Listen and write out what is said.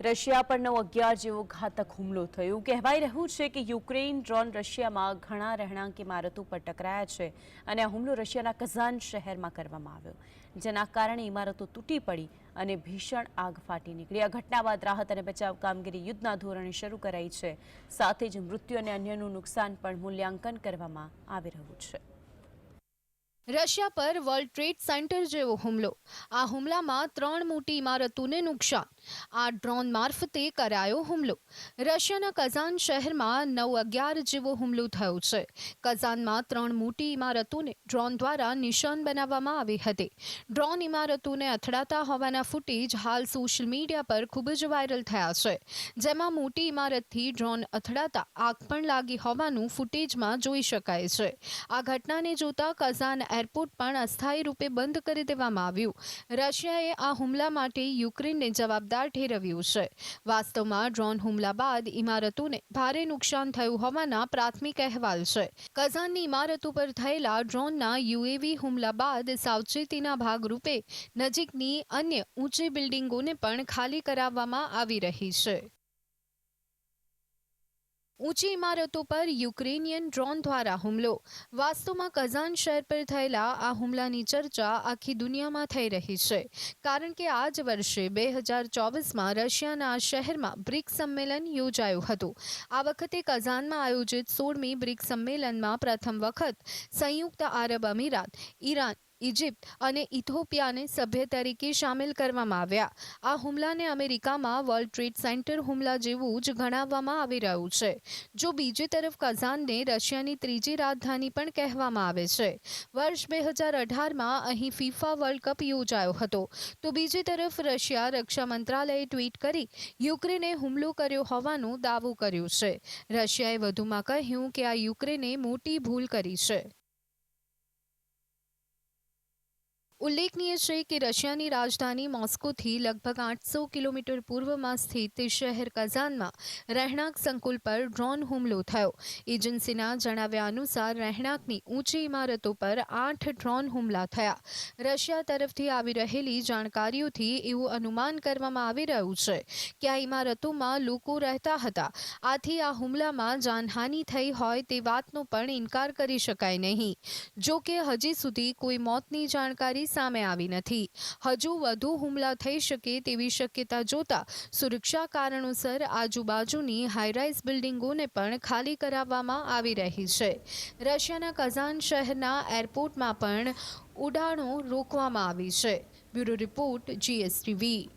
Russia પર 9/11 જેવો ઘાતક હુમલો થયો કહેવાઈ રહ્યું છે કે યુક્રેન ડ્રોન રશિયામાં ઘણા રહેણાંક ઇમારતો પર ટકરાયા છે અને આ હુમલો રશિયાના કઝાન શહેરમાં કરવામાં આવ્યો જેના કારણે ઇમારતો તૂટી પડી અને ભીષણ આગ ફાટી નીકળી આ ઘટના બાદ રાહત અને બચાવ કામગીરી યુદ્ધના ધોરણે શરૂ કરાઈ છે સાથે જ મૃત્યુ અને અન્યનું નુકસાન પણ મૂલ્યાંકન કરવામાં આવી રહ્યું છે। રશિયા પર વર્લ્ડ ટ્રેડ સેન્ટર જેવો હુમલો। આ હુમલામાં 3 મોટી ઇમારતોને નુકસાન। આ ડ્રોન મારફતે કરાયો હુમલો। રશિયાના કઝાન શહેરમાં 9/11 જેવો હુમલો થયો છે। કઝાનમાં 3 મોટી ઇમારતોને ડ્રોન દ્વારા નિશાન બનાવવામાં આવી હતી। ડ્રોન ઇમારતોને અથડાતા હોવાના ફૂટેજ હાલ સોશિયલ મીડિયા પર ખૂબ જ વાયરલ થયા છે, જેમાં મોટી ઇમારતથી ડ્રોન અથડાતા આગ પણ લાગી હોવાનું ફૂટેજમાં જોઈ શકાય છે। આ ઘટનાને જોતા કઝાન એરપોર્ટ પણ અસ્થાયી રૂપે બંધ કરી દેવામાં આવ્યું। રશિયાએ આ હુમલા માટે યુક્રેનને જવાબદાર ઠેરવ્યું છે। વાસ્તવમાં ડ્રોન હુમલા બાદ ઇમારતોને ભારે નુકસાન થયું હોવાના પ્રાથમિક અહેવાલ છે। કઝાનની ઇમારતો પર થયેલા ડ્રોનના યુએવી હુમલા બાદ સાવચેતીના ભાગરૂપે નજીકની અન્ય ઊંચી બિલ્ડિંગોને પણ ખાલી કરાવવામાં આવી રહી છે। ઊંચી ઇમારતો પર યુક્રેનિયન ડ્રોન દ્વારા હુમલો। વાસ્તવમાં કઝાન શહેર પર થયેલા આ હુમલાની ચર્ચા આખી દુનિયામાં થઈ રહી છે, કારણ કે આ જ વર્ષે 2024માં રશિયાના આ શહેરમાં બ્રિક્સ સંમેલન યોજાયું હતું। આ વખતે કઝાનમાં આયોજિત 16મી બ્રિક્સ સંમેલનમાં પ્રથમ વખત સંયુક્ત આરબ અમીરાત, ઈરાન, ઇજિપ્ત અને ઇથોપિયાને સભ્ય તરીકે સામેલ કરવામાં આવ્યા। આ હુમલાને અમેરિકામાં વર્લ્ડ ટ્રેડ સેન્ટર હુમલા જેવું જ ગણાવવામાં આવી રહ્યું છે। જો બીજી તરફ કઝાનને રશિયાની ત્રીજી રાજધાની પણ કહેવામાં આવે છે। વર્ષ 2018માં અહીં ફીફા વર્લ્ડ કપ યોજાયો હતો, તો બીજી તરફ રશિયા રક્ષા મંત્રાલયે ટ્વીટ કરી યુક્રેને હુમલો કર્યો હોવાનો દાવો કર્યો છે। રશિયાએ વધુમાં કહ્યું કે આ યુક્રેને મોટી ભૂલ કરી છે। ઉલ્લેખનીય છે કે રશિયાની રાજધાની મોસ્કોથી લગભગ 800 કિલોમીટર પૂર્વમાં સ્થિત શહેર કઝાનમાં રહેણાંક સંકુલ પર ડ્રોન હુમલો થયો। એજન્સીના જણાવ્યા અનુસાર રહેણાંકની ઊંચી ઇમારતો પર 8 ડ્રોન હુમલા થયા। રશિયા તરફથી આવી રહેલી જાણકારીઓથી એવું અનુમાન કરવામાં આવી રહ્યું છે કે આ ઇમારતોમાં લોકો રહેતા હતા। આથી આ હુમલામાં જાનહાનિ થઈ હોય તે વાતનો પણ ઇનકાર કરી શકાય નહીં। જો કે હજી સુધી કોઈ મોતની જાણકારી સામે આવી નથી। હજુ વધુ હુમલા થઈ શકે તેવી શક્યતા જોતા સુરક્ષા કારણોસર આજુબાજુની હાઈરાઇઝ બિલ્ડિંગોને પણ ખાલી કરાવવામાં આવી રહી છે। રશિયાના કઝાન શહેરના એરપોર્ટમાં પણ ઉડાણો રોકવામાં આવી છે। Bureau report GSTV।